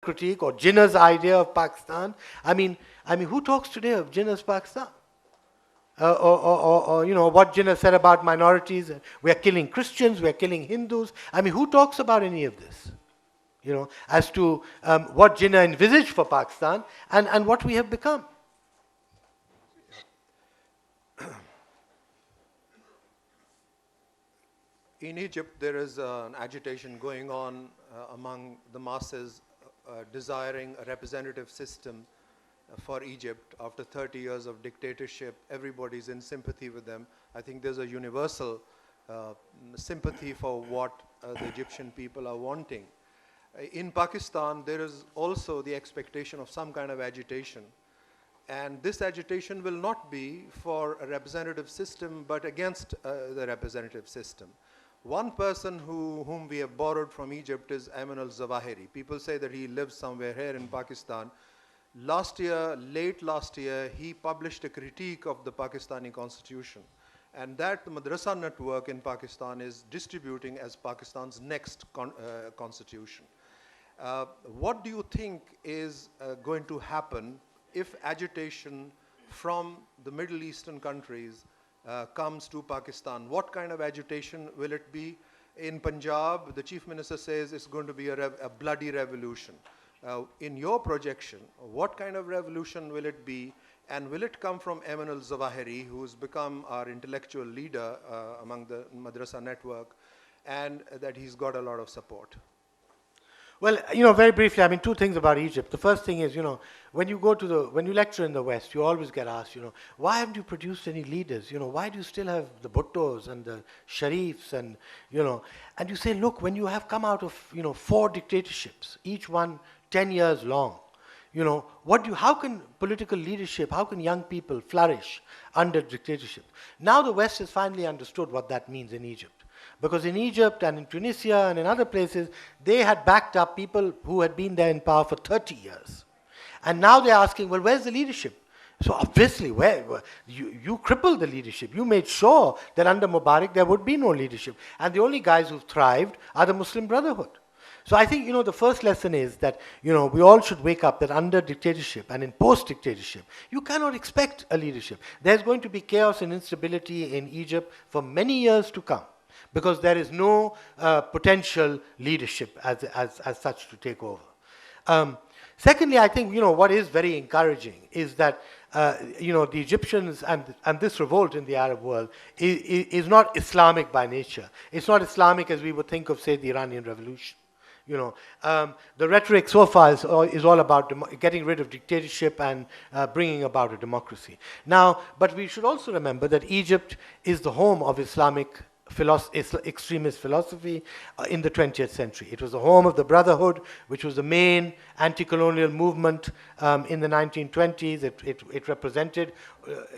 critique or Jinnah's idea of Pakistan. Who talks today of Jinnah's Pakistan? Or what Jinnah said about minorities. We are killing Christians, we are killing Hindus. Who talks about any of this? As to what Jinnah envisaged for Pakistan and what we have become. In Egypt, there is an agitation going on among the masses desiring a representative system for Egypt. After 30 years of dictatorship, everybody's in sympathy with them. I think there's a universal sympathy for what the Egyptian people are wanting. In Pakistan, there is also the expectation of some kind of agitation. And this agitation will not be for a representative system, but against the representative system. One person whom we have borrowed from Egypt is Ayman al-Zawahiri. People say that he lives somewhere here in Pakistan. Late last year, he published a critique of the Pakistani constitution. And that Madrasa network in Pakistan is distributing as Pakistan's next constitution. What do you think is going to happen if agitation from the Middle Eastern countries comes to Pakistan? What kind of agitation will it be? In Punjab, the Chief Minister says it's going to be a bloody revolution. In your projection, what kind of revolution will it be? And will it come from Ayman al-Zawahiri, who's become our intellectual leader among the Madrasa network, and that he's got a lot of support? Well, very briefly, two things about Egypt. The first thing is, when you lecture in the West, you always get asked, why haven't you produced any leaders? Why do you still have the Bhuttos and the Sharifs and you say, look, when you have come out of, 4 dictatorships, each one 10 years long, how can political leadership, how can young people flourish under dictatorship? Now the West has finally understood what that means in Egypt. Because in Egypt and in Tunisia and in other places, they had backed up people who had been there in power for 30 years. And now they're asking, well, where's the leadership? So obviously, you crippled the leadership. You made sure that under Mubarak there would be no leadership. And the only guys who've thrived are the Muslim Brotherhood. So I think, the first lesson is that, we all should wake up that under dictatorship and in post-dictatorship, you cannot expect a leadership. There's going to be chaos and instability in Egypt for many years to come, because there is no potential leadership as such to take over. Secondly, I think, what is very encouraging is that, the Egyptians and this revolt in the Arab world is not Islamic by nature. It's not Islamic as we would think of, say, the Iranian Revolution. The rhetoric so far is all about getting rid of dictatorship and bringing about a democracy. Now, but we should also remember that Egypt is the home of Islamic extremist philosophy in the 20th century. It was the home of the Brotherhood, which was the main anti-colonial movement in the 1920s. It represented,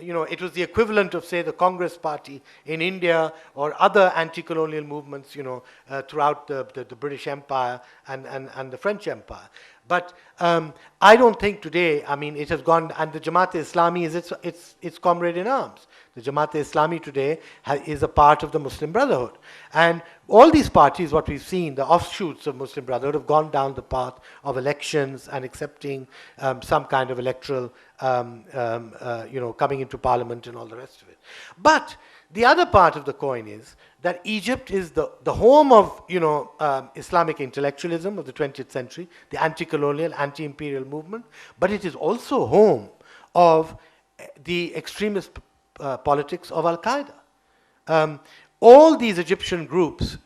it was the equivalent of, say, the Congress Party in India or other anti-colonial movements, throughout the British Empire and the French Empire. But I don't think today, it has gone, and the Jamaat-e-Islami is its comrade in arms. The Jamaat-e-Islami today is a part of the Muslim Brotherhood. And all these parties, what we've seen, the offshoots of Muslim Brotherhood, have gone down the path of elections and accepting some kind of electoral, coming into parliament and all the rest of it. But the other part of the coin is that Egypt is the home of, Islamic intellectualism of the 20th century, the anti-colonial, anti-imperial movement, but it is also home of the extremist politics of Al-Qaeda. All these Egyptian groups,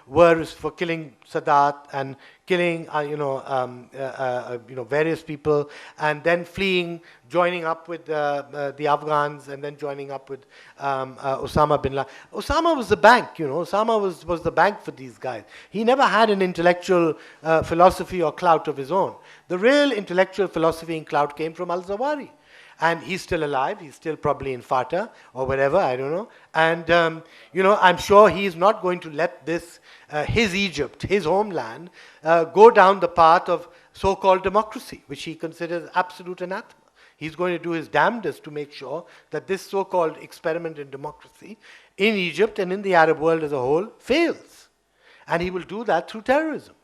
were for killing Sadat and killing, various people, and then fleeing, joining up with the Afghans, and then joining up with Osama bin Laden. Osama was the bank, Osama was the bank for these guys. He never had an intellectual philosophy or clout of his own. The real intellectual philosophy and clout came from al-Zawahiri. And he's still alive. He's still probably in Fatah or wherever, I don't know. And, I'm sure he's not going to let this, his Egypt, his homeland, go down the path of so-called democracy, which he considers absolute anathema. He's going to do his damnedest to make sure that this so-called experiment in democracy in Egypt and in the Arab world as a whole fails. And he will do that through terrorism.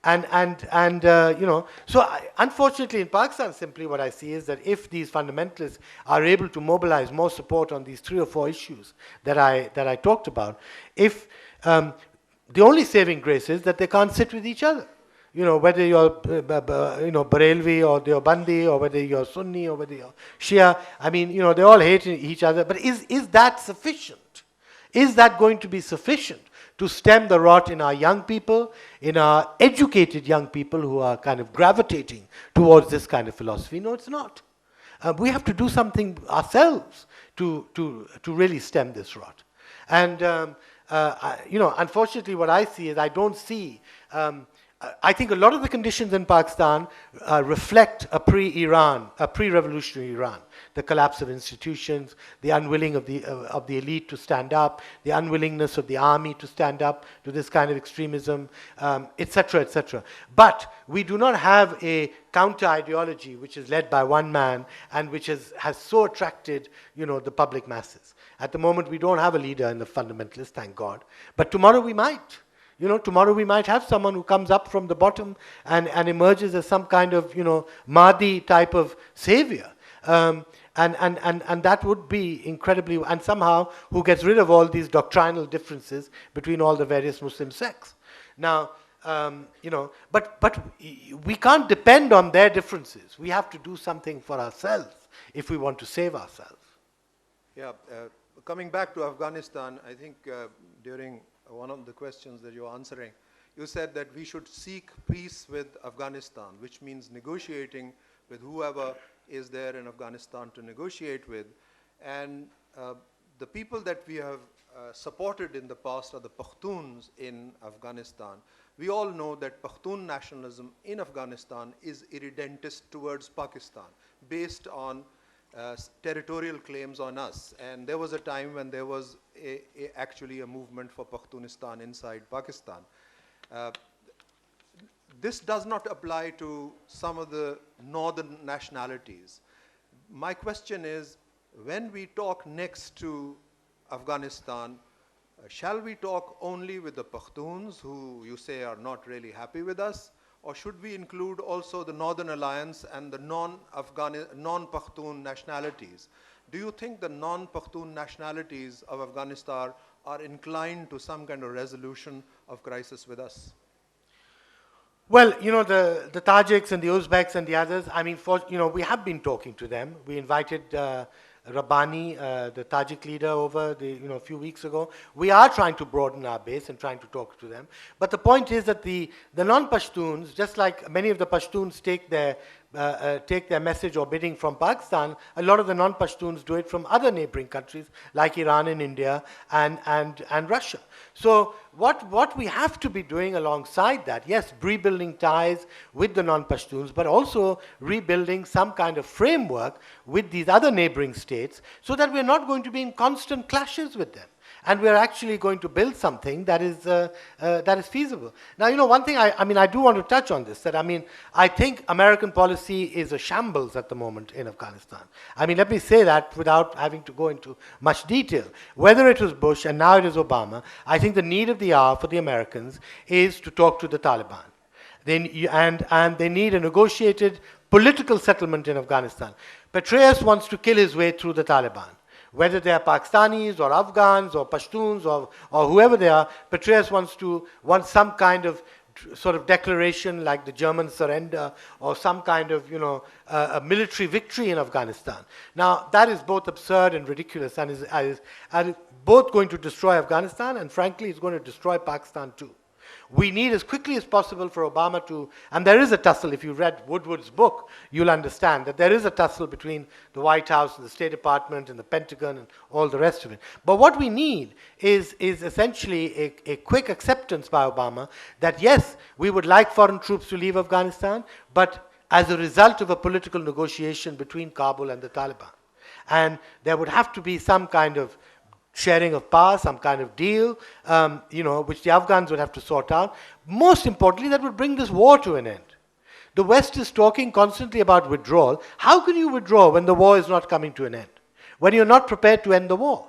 So unfortunately in Pakistan, simply what I see is that if these fundamentalists are able to mobilize more support on these 3 or 4 issues that I talked about, if the only saving grace is that they can't sit with each other. Whether you're, Barelvi or Deobandi, or whether you're Sunni or whether you're Shia, they all hate each other. But is that sufficient? Is that going to be sufficient to stem the rot in our young people, in our educated young people who are kind of gravitating towards this kind of philosophy? No, it's not. We have to do something ourselves to really stem this rot. And unfortunately, what I see is I don't see. I think a lot of the conditions in Pakistan reflect a pre-revolutionary Iran. The collapse of institutions, the unwilling of the elite to stand up, the unwillingness of the army to stand up to this kind of extremism, etc., etc. But we do not have a counter-ideology which is led by one man and which has so attracted, the public masses. At the moment, we don't have a leader in the fundamentalists, thank God. But tomorrow we might. Tomorrow we might have someone who comes up from the bottom and emerges as some kind of, Mahdi type of savior. And that would be incredibly, and somehow who gets rid of all these doctrinal differences between all the various Muslim sects. Now, but we can't depend on their differences. We have to do something for ourselves if we want to save ourselves. Yeah, coming back to Afghanistan, I think during one of the questions that you're answering, you said that we should seek peace with Afghanistan, which means negotiating with whoever is there in Afghanistan to negotiate with. And the people that we have supported in the past are the Pashtuns in Afghanistan. We all know that Pashtun nationalism in Afghanistan is irredentist towards Pakistan, based on territorial claims on us. And there was a time when there was actually a movement for Pashtunistan inside Pakistan. This does not apply to some of the northern nationalities. My question is, when we talk next to Afghanistan, shall we talk only with the Pashtuns, who you say are not really happy with us, or should we include also the Northern Alliance and the non-Pashtun nationalities? Do you think the non-Pashtun nationalities of Afghanistan are inclined to some kind of resolution of crisis with us? Well, the Tajiks and the Uzbeks and the others, we have been talking to them. We invited Rabbani, the Tajik leader, over a few weeks ago. We are trying to broaden our base and trying to talk to them. But the point is that the non-Pashtuns, just like many of the Pashtuns take their message or bidding from Pakistan, a lot of the non-Pashtuns do it from other neighboring countries like Iran and India and Russia. So what we have to be doing alongside that, yes, rebuilding ties with the non-Pashtuns, but also rebuilding some kind of framework with these other neighboring states so that we're not going to be in constant clashes with them. And we're actually going to build something that is feasible. Now, one thing I do want to touch on this, that I think American policy is a shambles at the moment in Afghanistan. Let me say that without having to go into much detail. Whether it was Bush and now it is Obama, I think the need of the hour for the Americans is to talk to the Taliban. And they need a negotiated political settlement in Afghanistan. Petraeus wants to kill his way through the Taliban. Whether they are Pakistanis or Afghans or Pashtuns or whoever they are, Petraeus wants some kind of sort of declaration like the German surrender or some kind of, a military victory in Afghanistan. Now, that is both absurd and ridiculous and is both going to destroy Afghanistan and frankly is going to destroy Pakistan too. We need as quickly as possible for Obama to, and there is a tussle, if you read Woodward's book, you'll understand that there is a tussle between the White House and the State Department and the Pentagon and all the rest of it. But what we need is essentially a quick acceptance by Obama that yes, we would like foreign troops to leave Afghanistan, but as a result of a political negotiation between Kabul and the Taliban. And there would have to be some kind of sharing of power, some kind of deal, which the Afghans would have to sort out. Most importantly, that would bring this war to an end. The West is talking constantly about withdrawal. How can you withdraw when the war is not coming to an end? When you're not prepared to end the war?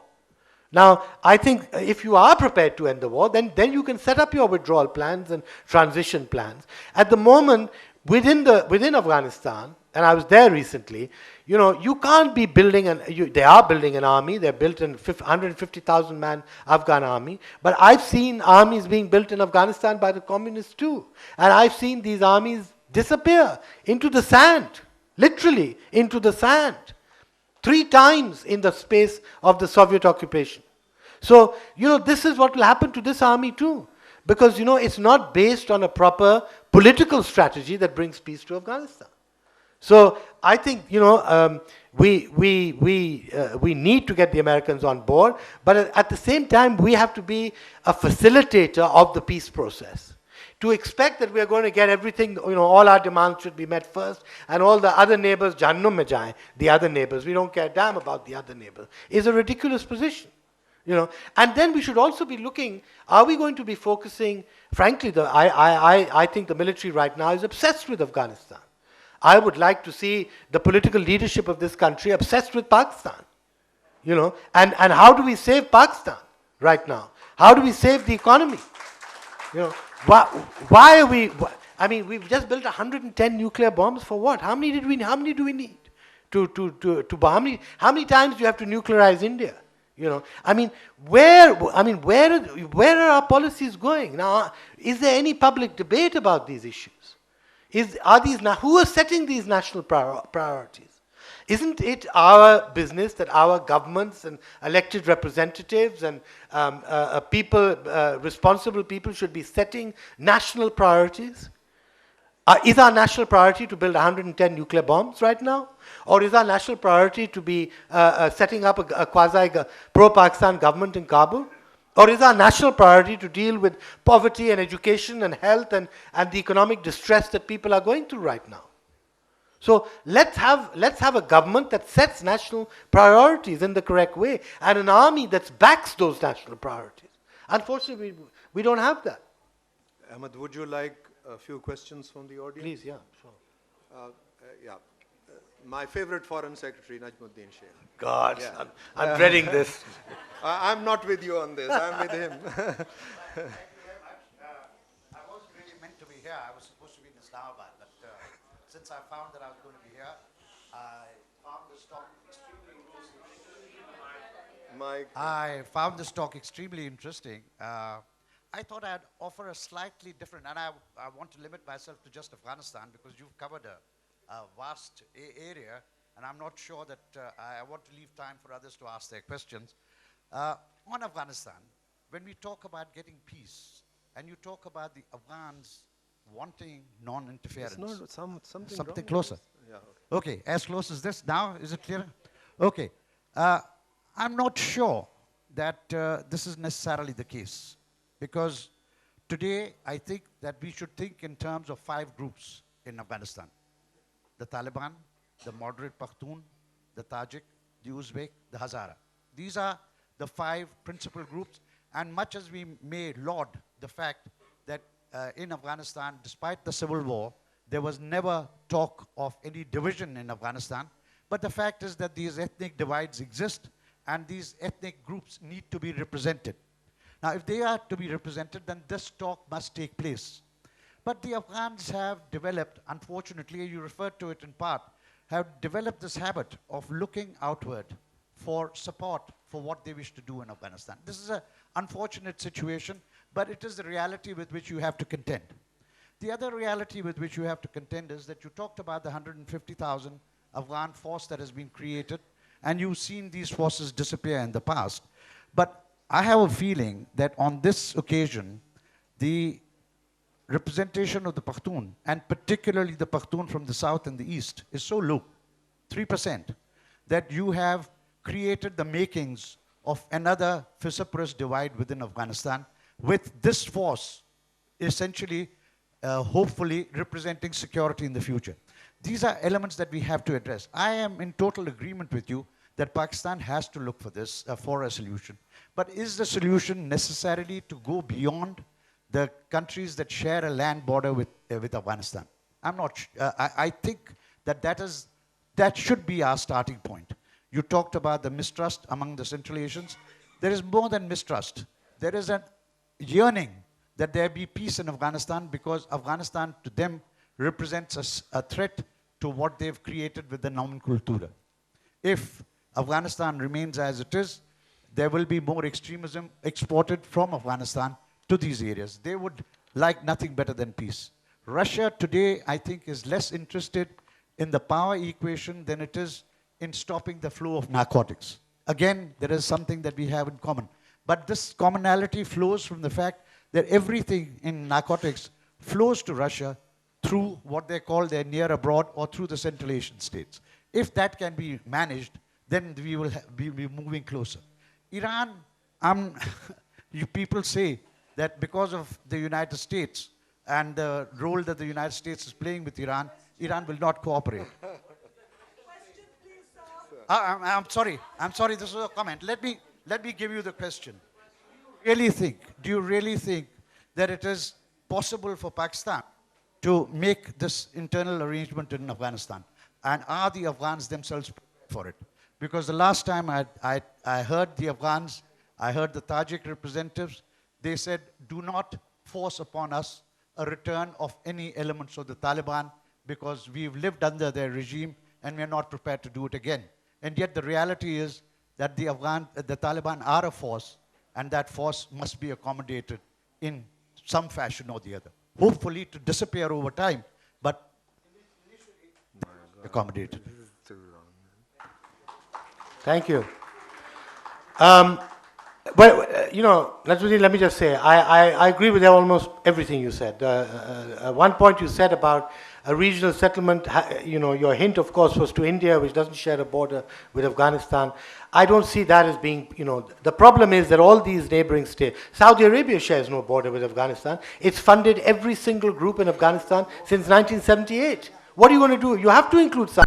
Now, I think if you are prepared to end the war, then you can set up your withdrawal plans and transition plans. At the moment, within Afghanistan, and I was there recently, you can't be building they are building an army. They're built in 150,000 man Afghan army. But I've seen armies being built in Afghanistan by the communists too. And I've seen these armies disappear into the sand, literally into the sand. 3 times in the space of the Soviet occupation. So, this is what will happen to this army too. Because, it's not based on a proper political strategy that brings peace to Afghanistan. So, I think, we need to get the Americans on board, but at the same time, we have to be a facilitator of the peace process. To expect that we are going to get everything, all our demands should be met first, and all the other neighbors, Jahannam mein jaye, the other neighbors, we don't care a damn about the other neighbors, is a ridiculous position. And then we should also be looking, are we going to be focusing, frankly, I think the military right now is obsessed with Afghanistan. I would like to see the political leadership of this country obsessed with Pakistan. And how do we save Pakistan right now? How do we save the economy? Why are we? I mean, we've just built 110 nuclear bombs for what? How many do we need to bomb? How many times do you have to nuclearize India? I mean, where are our policies going now? Is there any public debate about these issues? Who are setting these national priorities? Isn't it our business that our governments and elected representatives and responsible people should be setting national priorities? Is our national priority to build 110 nuclear bombs right now? Or is our national priority to be setting up a quasi-pro-Pakistan government in Kabul? Or is our national priority to deal with poverty and education and health and the economic distress that people are going through right now? So let's have a government that sets national priorities in the correct way, and an army that backs those national priorities. Unfortunately, we don't have that. Ahmed, would you like a few questions from the audience? Please, yeah, sure. Yeah. My favorite foreign secretary, Najmuddin Sheikh. God, Yeah. I'm dreading this. I'm not with you on this. I'm with him. I wasn't really meant to be here. I was supposed to be in Islamabad, but since I found that I was going to be here, I found this talk extremely interesting. I found this talk extremely interesting. I thought I'd offer a slightly different, and I want to limit myself to just Afghanistan because you've covered a vast area, and I'm not sure that I want to leave time for others to ask their questions. On Afghanistan, when we talk about getting peace, and you talk about the Afghans wanting non-interference. It's not something wrong closer. Yeah, okay, as close as this now, is it clear? Okay. I'm not sure that this is necessarily the case, because today I think that we should think in terms of 5 groups in Afghanistan. The Taliban, the moderate Pakhtun, the Tajik, the Uzbek, the Hazara. These are the 5 principal groups, and much as we may laud the fact that in Afghanistan, despite the civil war, there was never talk of any division in Afghanistan, but the fact is that these ethnic divides exist, and these ethnic groups need to be represented. Now, if they are to be represented, then this talk must take place. But the Afghans have developed, unfortunately, you referred to it in part, have developed this habit of looking outward for support for what they wish to do in Afghanistan. This is an unfortunate situation, but it is the reality with which you have to contend. The other reality with which you have to contend is that you talked about the 150,000 Afghan force that has been created, and you've seen these forces disappear in the past. But I have a feeling that on this occasion, the representation of the Pakhtun, and particularly the Pakhtun from the south and the east, is so low, 3%, that you have created the makings of another vociferous divide within Afghanistan, with this force essentially, hopefully, representing security in the future. These are elements that we have to address. I am in total agreement with you that Pakistan has to look for this, for a solution. But is the solution necessarily to go beyond the countries that share a land border with Afghanistan? I'm not I think that that should be our starting point. You talked about the mistrust among the Central Asians. there is more than mistrust. There is a yearning that there be peace in Afghanistan, because Afghanistan to them represents a threat to what they've created with the nomenclatura. If Afghanistan remains as it is, there will be more extremism exported from Afghanistan to these areas. They would like nothing better than peace. Russia today, I think, is less interested in the power equation than it is in stopping the flow of narcotics. Again, there is something that we have in common. But this commonality flows from the fact that everything in narcotics flows to Russia through what they call their near abroad or through the Central Asian states. If that can be managed, then we will be moving closer. Iran, you people say that because of the United States and the role that the United States is playing with Iran, Iran will not cooperate. I'm sorry, this is a comment. Let me give you the question. Do you really think that it is possible for Pakistan to make this internal arrangement in Afghanistan? And are the Afghans themselves prepared for it? Because the last time I heard the Afghans, I heard the Tajik representatives, they said, do not force upon us a return of any elements of the Taliban, because we've lived under their regime and we're not prepared to do it again. And yet the reality is that the Taliban are a force, and that force must be accommodated in some fashion or the other. Hopefully to disappear over time, but accommodated. Thank you. Najuddin, let me just say, I agree with almost everything you said. One point you said about a regional settlement, your hint, of course, was to India, which doesn't share a border with Afghanistan. I don't see that as being, the problem is that all these neighboring states, Saudi Arabia shares no border with Afghanistan. It's funded every single group in Afghanistan since 1978. What are you going to do? You have to include Saudi.